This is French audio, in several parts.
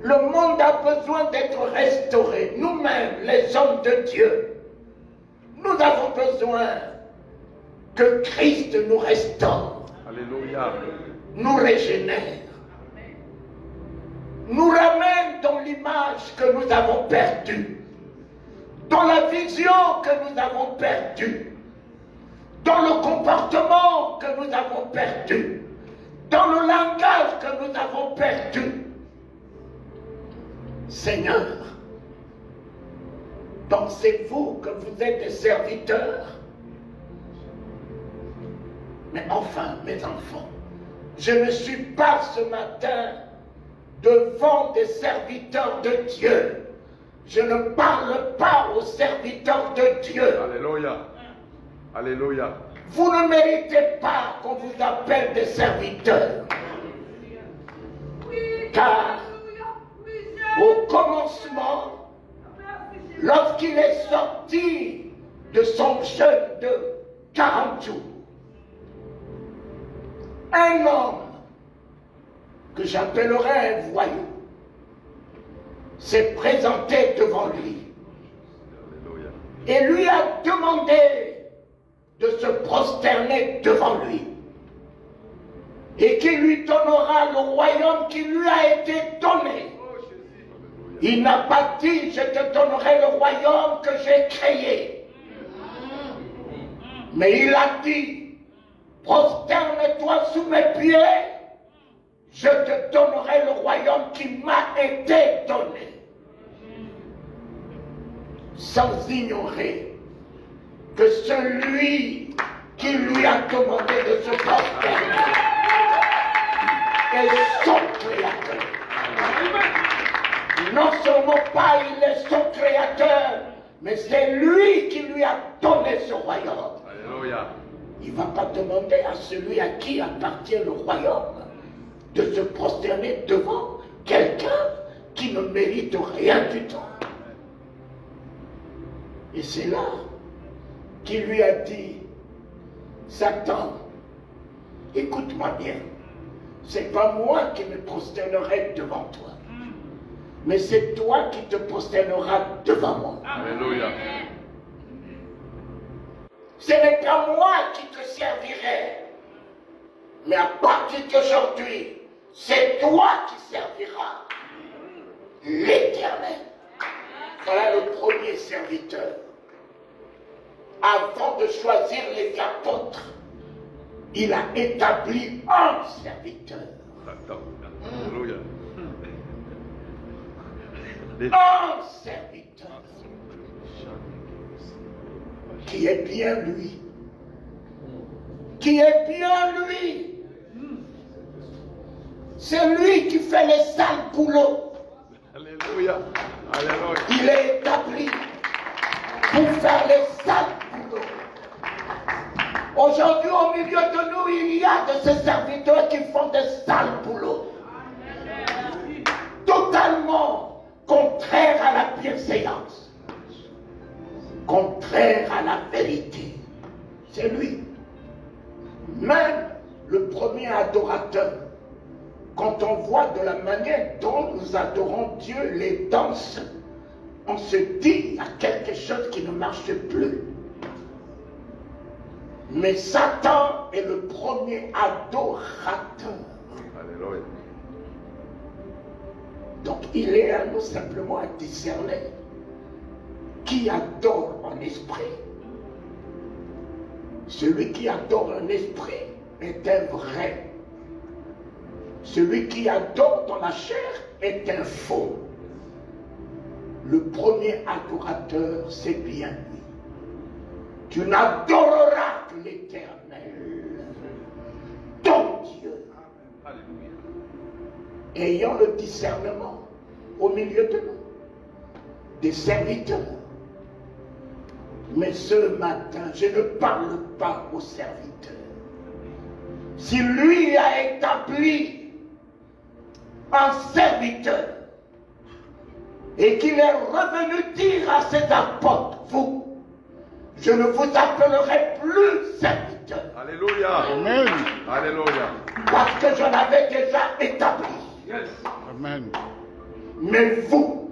Le monde a besoin d'être restauré. Nous-mêmes, les hommes de Dieu, nous avons besoin que Christ nous restaure. Alléluia. Nous régénère. Nous ramène dans l'image que nous avons perdue, dans la vision que nous avons perdue, dans le comportement que nous avons perdu, dans le langage que nous avons perdu. Seigneur, pensez-vous que vous êtes des serviteurs? Mais enfin, mes enfants, je ne suis pas ce matin devant des serviteurs de Dieu. Je ne parle pas aux serviteurs de Dieu. Alléluia. Alléluia. Vous ne méritez pas qu'on vous appelle des serviteurs. Car au commencement, lorsqu'il est sorti de son jeûne de 40 jours, un homme que j'appellerais un voyou s'est présenté devant lui et lui a demandé de se prosterner devant lui et qu'il lui donnera le royaume qui lui a été donné. Il n'a pas dit: je te donnerai le royaume que j'ai créé, mais il a dit: prosterne-toi sous mes pieds, je te donnerai le royaume qui m'a été donné. Sans ignorer que celui qui lui a demandé de se prosterner est son créateur. Non seulement pas il est son créateur, mais c'est lui qui lui a donné ce royaume. Alléluia. Il ne va pas demander à celui à qui appartient le royaume de se prosterner devant quelqu'un qui ne mérite rien du tout. Et c'est là qu'il lui a dit: Satan, écoute-moi bien, c'est pas moi qui me prosternerai devant toi, mais c'est toi qui te prosterneras devant moi. Alléluia. Ce n'est pas moi qui te servirai, mais à partir d'aujourd'hui, c'est toi qui serviras l'Éternel. Voilà le premier serviteur. Avant de choisir les apôtres, il a établi un serviteur. Alléluia. Un serviteur qui est bien lui. Qui est bien lui. C'est lui qui fait les sales boulots. Alléluia. Alléluia. Il est établi pour faire les sales boulots. Aujourd'hui, au milieu de nous, il y a de ces serviteurs qui font des sales boulots. Totalement contraire à la bienséance. Contraire à la vérité. C'est lui. Même le premier adorateur, quand on voit de la manière dont nous adorons Dieu, les danses, on se dit: il y a quelque chose qui ne marche plus. Mais Satan est le premier adorateur. Alléluia. Donc il est à nous simplement à discerner qui adore en esprit. Celui qui adore en esprit est un vrai. Celui qui adore dans la chair est un faux. Le premier adorateur, c'est bien lui. Tu n'adoreras que l'Éternel, ton Dieu. Ayant le discernement au milieu de nous, des serviteurs. Mais ce matin, je ne parle pas aux serviteurs. Si lui a établi un serviteur et qu'il est revenu dire à ses apôtres: vous, je ne vous appellerai plus serviteur. Alléluia. Amen. Alléluia. Parce que je l'avais déjà établi. Amen. Mais vous,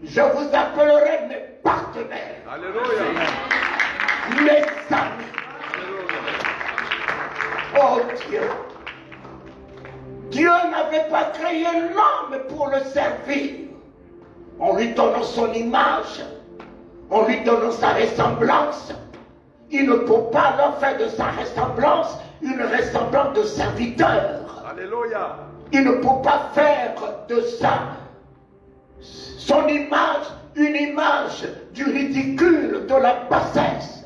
je vous appellerai mes partenaires, Alléluia. mes amis. Oh Dieu. Dieu n'avait pas créé l'homme pour le servir. En lui donnant son image, en lui donnant sa ressemblance, il ne peut pas leur faire de sa ressemblance une ressemblance de serviteur. Alléluia. Il ne peut pas faire de ça son image une image du ridicule, de la bassesse.